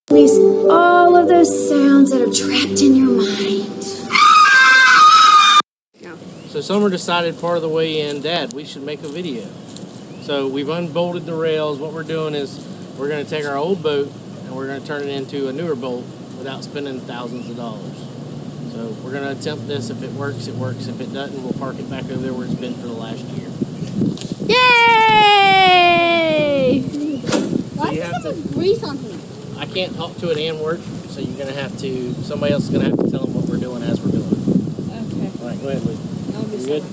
Release all of those sounds that are trapped in your mind. So Summer decided part of the way in, Dad, we should make a video. So we've unbolted the rails. What we're doing is we're going to take our old boat and we're going to turn it into a newer boat without spending thousands of dollars. So we're going to attempt this. If it works, it works. If it doesn't, we'll park it back over there where it's been for the last year. Yay! Why does it have grease on here? I can't talk to it and work, so you're going to have to, somebody else is going to have to tell them what we're doing as we're doing it. Okay. All right, go ahead, Lee. You good?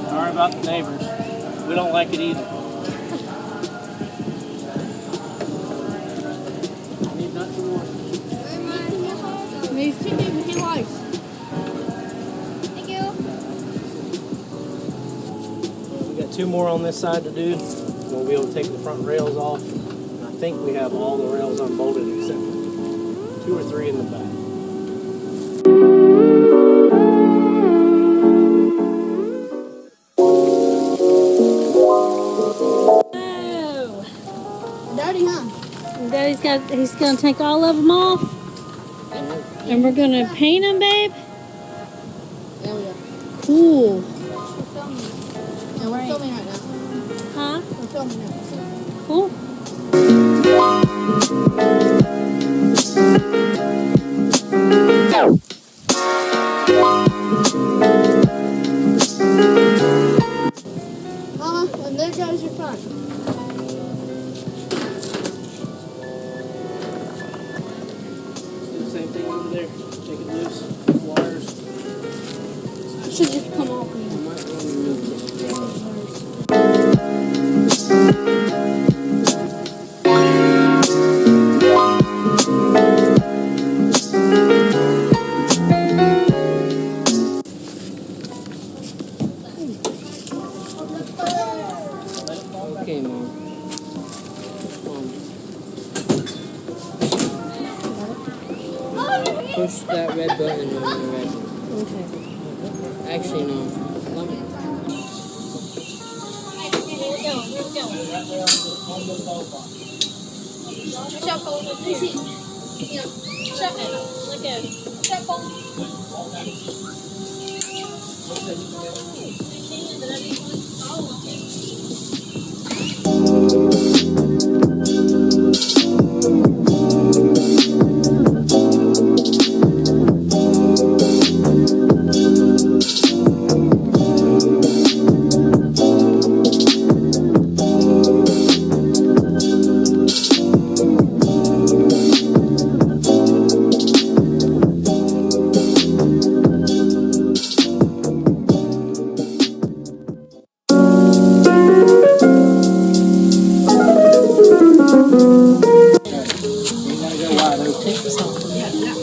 Sorry about the neighbors. We don't like it either. Need nuts and water. These two people he likes. Thank you. We got two more on this side to do. We'll be able to take the front rails off. And I think we have all the rails unbolted except for 2 or 3 in the back. Dirty, huh? Daddy's he's gonna take all of them off, and we're gonna paint them, babe. There we go. Cool. We're filming. Yeah, we're filming right now. Huh? We're filming now. Cool. Mama, and there goes your front. Do the same thing over there. Take it loose. Wires. It should just come off. You might want to remove it. Okay, Mom. Push that red button when you're ready. Okay. Actually, no. Let me.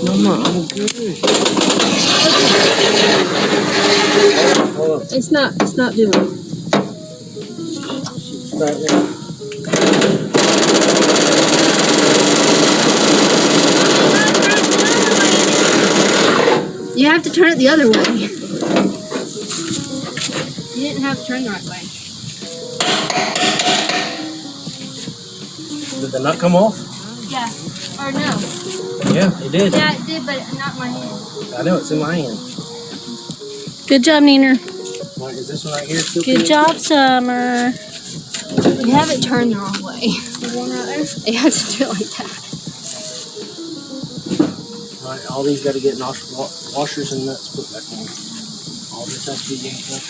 Mama, I'm good. It's not doing it. Right there. You have to turn it the other way. You didn't have to turn the right way. Did the nut come off? Yeah. Or no. Yeah, it did. Yeah, it did, but not in my hand. I know, it's in my hand. Good job, Neener. What, is this one right here still Good job, Summer. You have it turned the wrong way. The one right there? You have to do it like that. Alright, all these got to get washers and nuts put back on. All this has to be yanked up.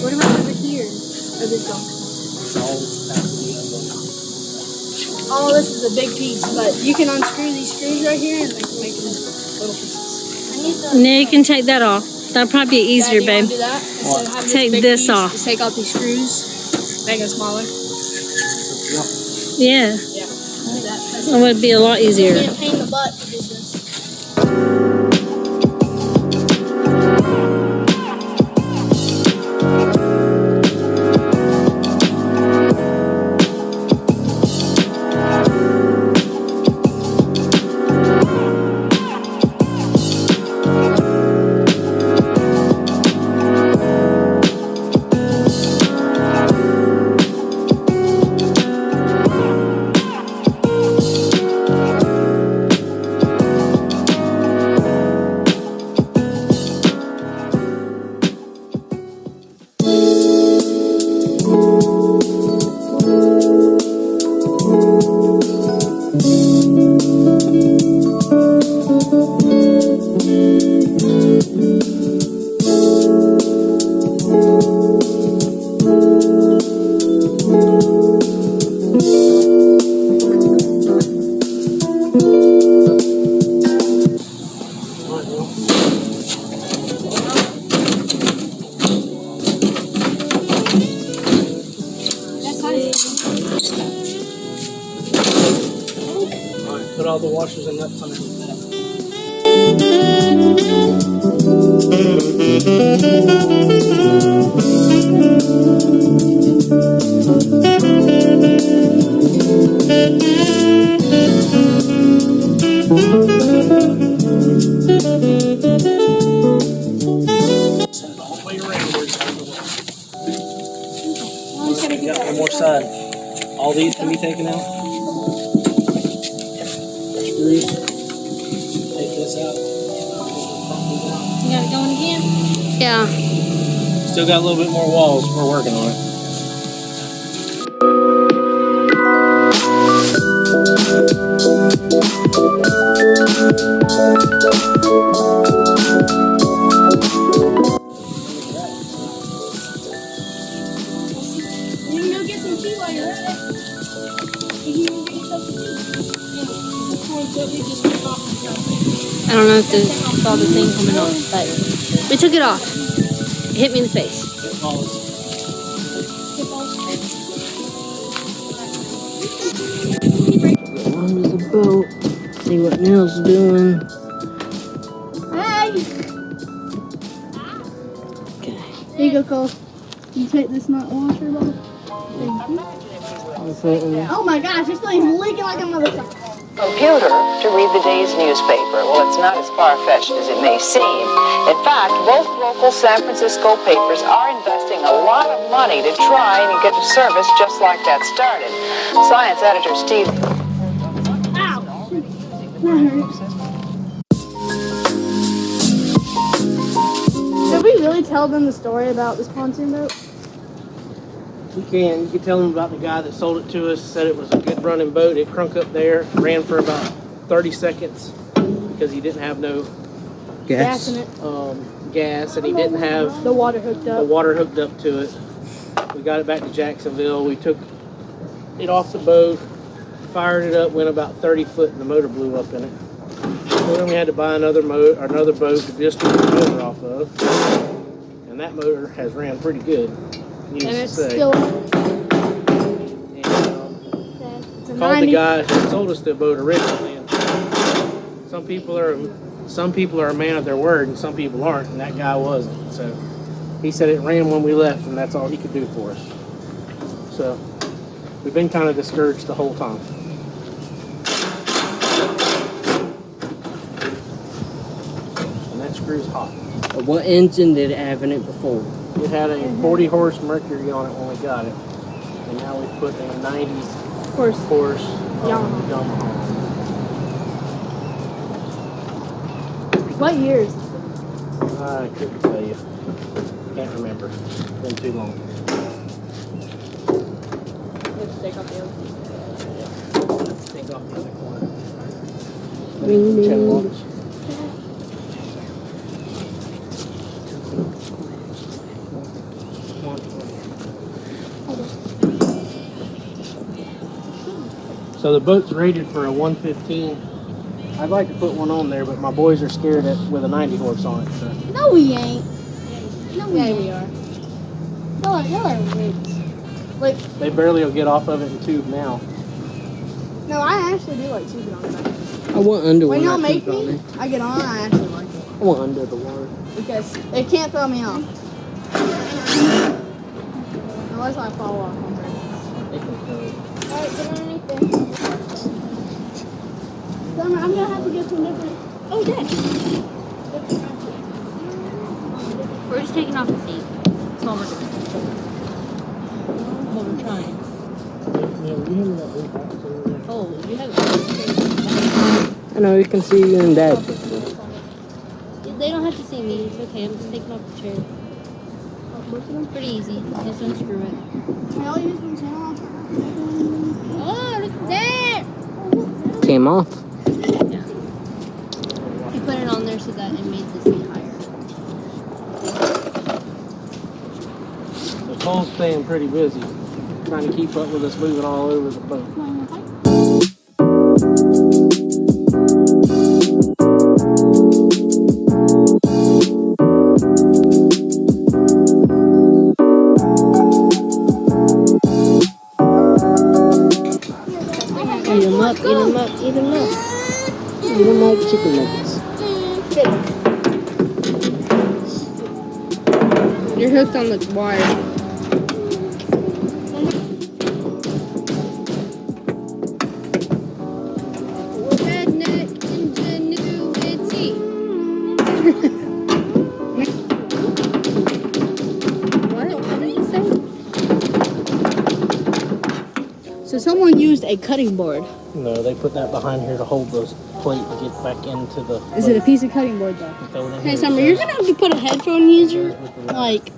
What about over here? Or this one? It's all has to be unloaded. Oh, this is a big piece, but you can unscrew these screws right here and make them little pieces. I need the. No, you can take that off. That'll probably be easier, Dad, babe. do you wanna do that? Instead of having Take big this piece, off. Just take out these screws, make it smaller. Yeah. Yeah, Yeah. it would be a lot easier. It's a pain in the butt to do this. Alright, put all the washers and nuts underneath that. Send it all the way around where it's going to work. Got one more side. All these can be taken out. Screws. Take this out. You got it going again? Yeah. Still got a little bit more walls. We're working on it. You can go get some tea while you're at it. You can go get yourself some tea. Yeah. The corn that we just took off the top. I don't know if you saw the thing coming on, but we took it off. It hit me in the face. Along with the boat. See what Neil's doing. Hey! Okay. Here you go, Cole. You take this not washer ball. Thank you. Oh my gosh, this thing's leaking like a motherfucker. Computer to read the day's newspaper. Well, it's not as far-fetched as it may seem. In fact, both local San Francisco papers are investing a lot of money to try and get a service just like that started. Science editor Steve... Ow! That hurts. Did we really tell them the story about this pontoon boat? You can tell them about the guy that sold it to us, said it was a good running boat. It crunk up there, ran for about 30 seconds because he didn't have no Gas in it. gas, and he didn't have The water hooked up. the water hooked up to it. We got it back to Jacksonville. We took it off the boat, fired it up, went about 30 foot, and the motor blew up in it. So then we had to buy another boat to just get the motor off of. And that motor has ran pretty good. And it's still... And, It's a called 90. the guy who sold us the boat originally. And some people are a man of their word, and some people aren't, and that guy wasn't. So he said it ran when we left, and that's all he could do for us. So we've been kind of discouraged the whole time. And that screw's hot. What engine did it have in it before? It had a 40 horse Mercury on it when we got it, and now we've put a 90 horse Yamaha. What years? I couldn't tell you. Can't remember. It's been too long. Let's take off the other. Let's take off the other corner. Ring, Watch. So the boat's rated for a 115. I'd like to put one on there, but my boys are scared with a 90 horse on it. So. No, we ain't. No, we ain't. We are. Y'all are wigs. Like, They barely will get off of it in tube now. No, I actually do like keeping on the back. I want under When when y'all I make keep on me, it. I get on. I actually like it I want under the water. because it can't throw me off unless I fall off on purpose. They can throw it. Alright, get underneath there. Summer, I'm gonna have to get some different. Oh, Dad. We're just taking off the seat. That's all we're doing. What we're trying. Oh, you have. I know you can see you and Dad. They don't have to see me. It's okay. I'm just taking off the chair. Pretty easy. Just unscrew it. Can y'all use one channel? Oh, look at that! Came off. Yeah. You put it on there so that it made the seat higher. The pole's staying pretty busy, trying to keep up with us moving all over the boat. Eat them up, eat them up, eat them up. You don't like chicken nuggets. You're hooked on the wire. Redneck ingenuity. What? What did you say? So someone used a cutting board. No, they put that behind here to hold the plate to get back into the. Is it a piece of cutting board though? Throw it in Hey, here. Summer, you're gonna have to put a headphone user like.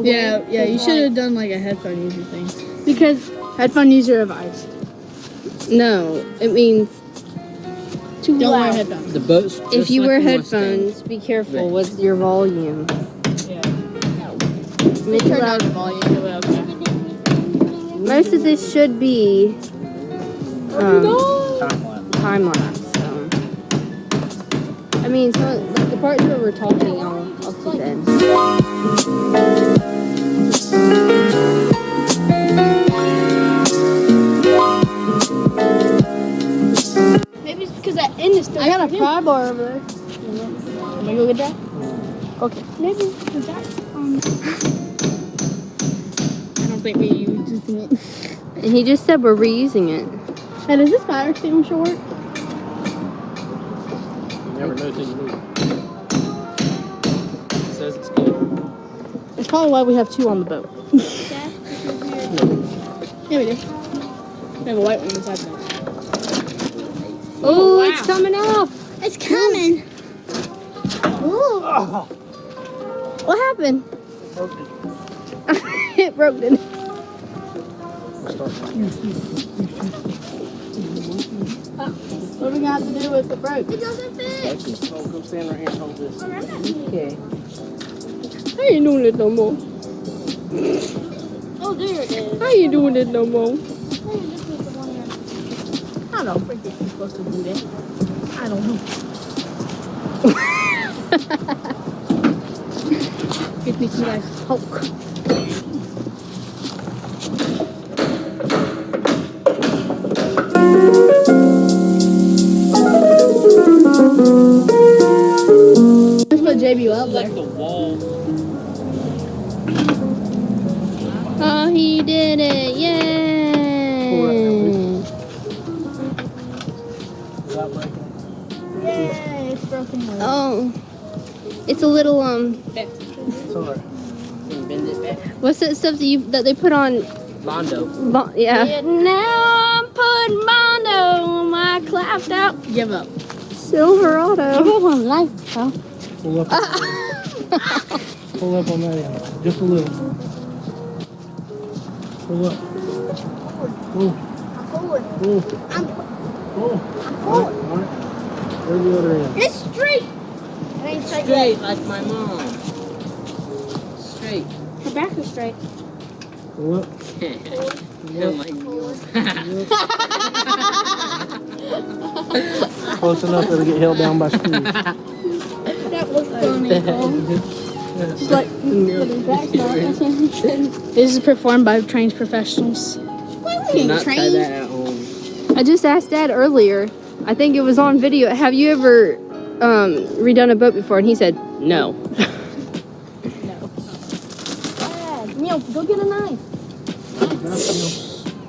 Yeah, you should have done like a headphone user thing. Because Headphone user of ice. No, it means Don't wear headphones. The boat's if just you like wear a Mustang. headphones, be careful with your volume. Yeah. Make it Turn down loud. the volume. Okay. Most of this should be Time lapse. time lapse. So. I mean, like the parts where we're talking, I'll keep in. Maybe it's because that end is still. I got a pry bar over there. Let me go get that. Okay. Maybe it's because that's. I don't think we used it. And he just said we're reusing it. Hey, does this fire extinguisher work? You never know till you need it. It says it's good. It's probably why we have two on the boat. Yeah, we do. We have a white one beside that. Oh, wow. it's coming off. It's coming. Ooh. Oh, What happened? broke it. It broke it. What are we gonna have to do with the broke? It doesn't fit. Oh, go stand right here and hold this. Okay. I ain't doing it no more. Oh, there it is. I ain't doing it no more. I don't think you're supposed to do that. I don't know. Get me some nice Hulk. Let's put JB up there. The wall. Oh, he did it. Yay. Without breaking it. Yay, it's broken. Oh. It's a little, It's alright. Bend it back. what's that stuff that they put on? Bondo. Yeah. Now I'm putting Bondo on my clapped out Give up. Silverado. on life, huh? Pull up. Pull up on that end. Just a little. Pull up. Pull. I'm pulling. Pull. I'm Pull. pulling. Alright. Where's the other end? It's straight. It ain't straight yet. Straight like my mom. Straight. Her back is straight. Pull up. Yeah, like yours. Close enough it'll get held down by screws. That was funny. Just like this is performed by trained professionals. Do not try that at home. I just asked Dad earlier. I think it was on video. Have you ever redone a boat before? And he said no. Dad, Neil, go get a knife.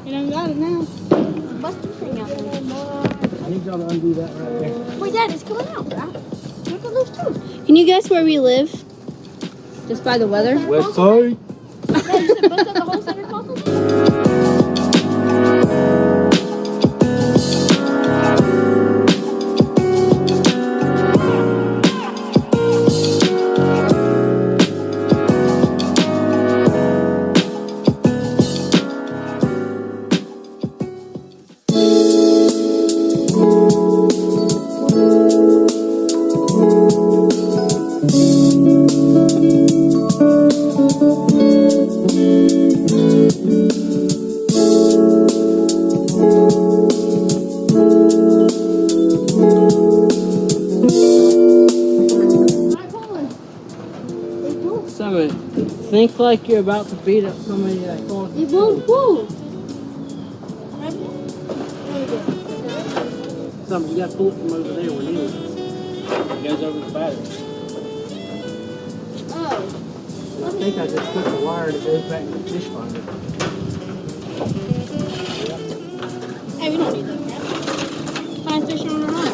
You done got it now. Bust the thing out there. I need y'all to undo that right there. Wait, Dad, it's coming out. Look at those two. Can you guess where we live? Just by the weather? West side. Dad, you said bust out the whole center console? Summit, think like you're about to beat up somebody that calls you. It won't move. Summit, you got to pull it from over there where you live. It goes over the battery. Oh. I think I just took the wire that goes back to the fish finder. Hey, we don't need that crap. Find fish on our own.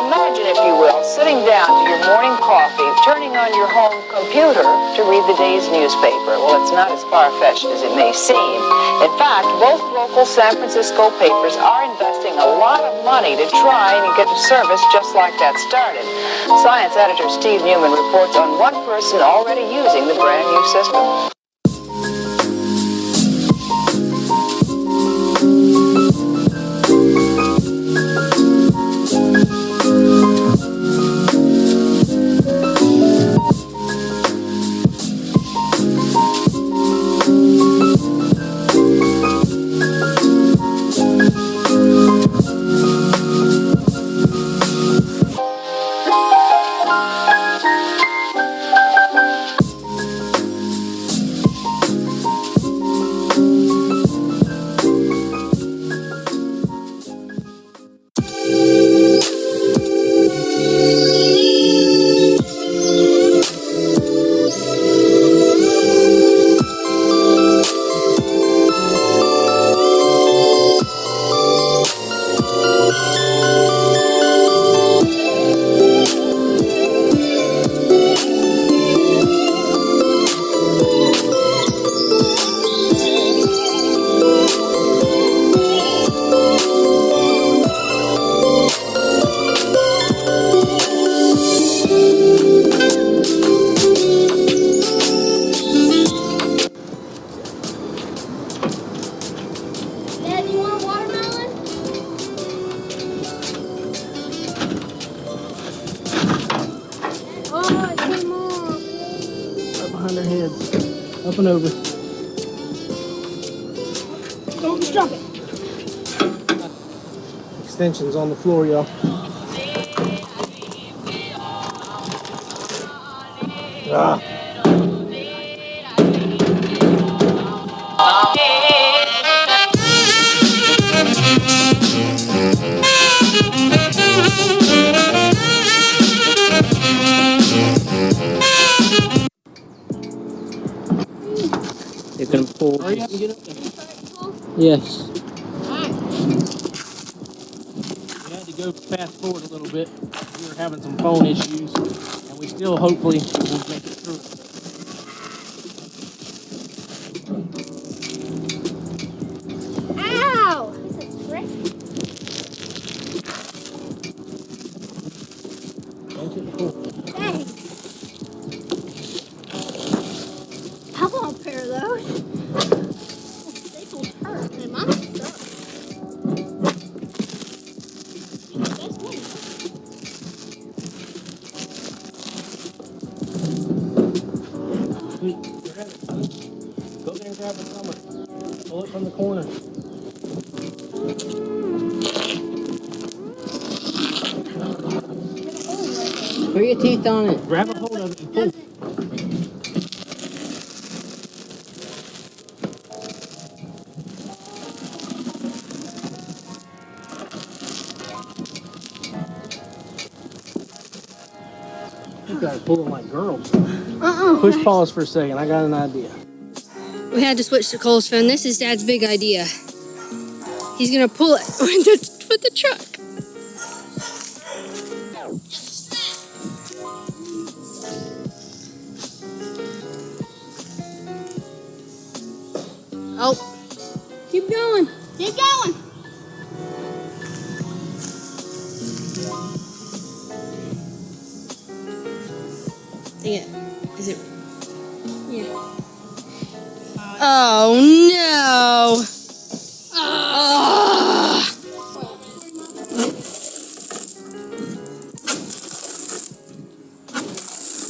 Imagine, if you will, sitting down to your morning coffee, turning on your home computer to read the day's newspaper. Well, it's not as far-fetched as it may seem. In fact, both local San Francisco papers are investing a lot of money to try and get a service just like that started. Science editor Steve Newman reports on one person already using the brand new system. Dad, you want a watermelon? Oh, it came off. Right behind their heads. Up and over. Don't just drop it. Extensions on the floor, y'all. Ah. pull. Hurry up and get up there. Yes. We had to go fast forward a little bit. We were having some phone issues, and we still hopefully will make it through. Ow! This is fresh. Don't hit the pool. Dang. I want a pair of those. Staples hurt, and mine stuck. That's one. Sweet. Grab it, honey. Go there and grab the summer. Pull it from the corner. Put your teeth on it. Grab a hold of it and pull. You gotta pull them like girls. Push pause for a second. I got an idea. We had to switch to Cole's phone. This is Dad's big idea. He's gonna pull it with the truck. Oh, Keep going. Keep going. dang it. Is it? Yeah. Oh no! Oh.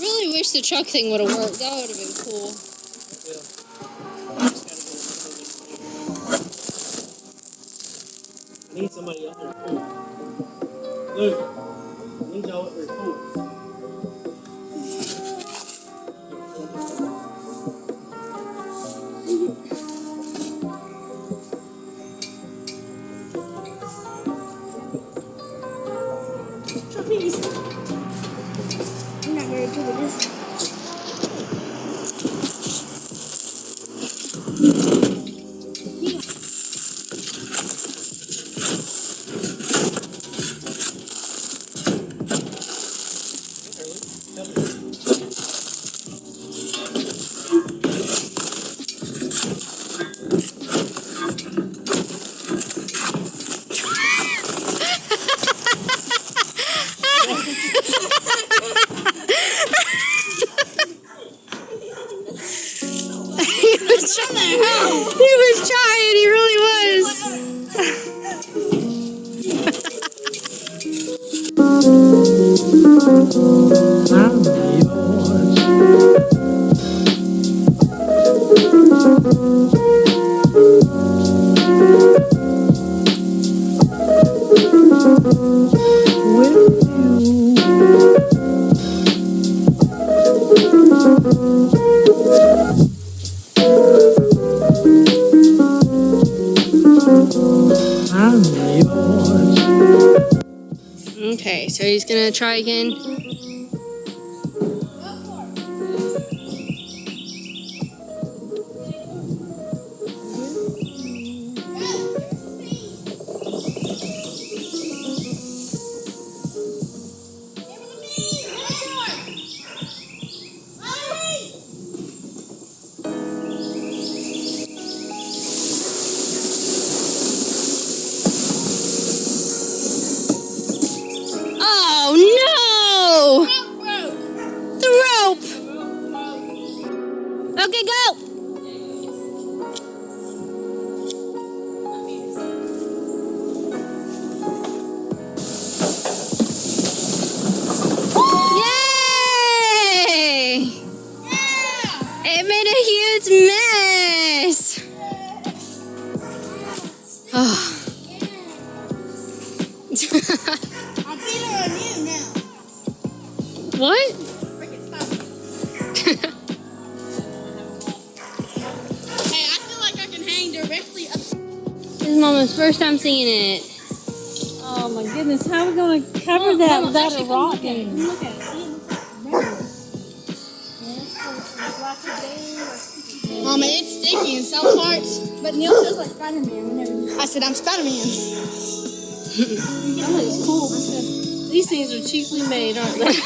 Really wish the truck thing would have worked. That would have been cool. I need somebody up there to pull. Luke, I need y'all up there to pull. Please. I'm not very good at this. He was trying, he really was. Okay, so he's gonna try again. Oh no! The rope! Okay, go! Yay! It made a huge mess! Oh. I'm feeling on you now. What? Freaking stop. Hey, I feel like I can hang directly up. This is Mama's first time seeing it. Oh my goodness, how are we gonna cover that without a rock in it? Look at it. See, it looks like It's sticky in some parts, but Neil feels like Spider-Man. I said, I'm Spider-Man. It's cool. These things are cheaply made, aren't they?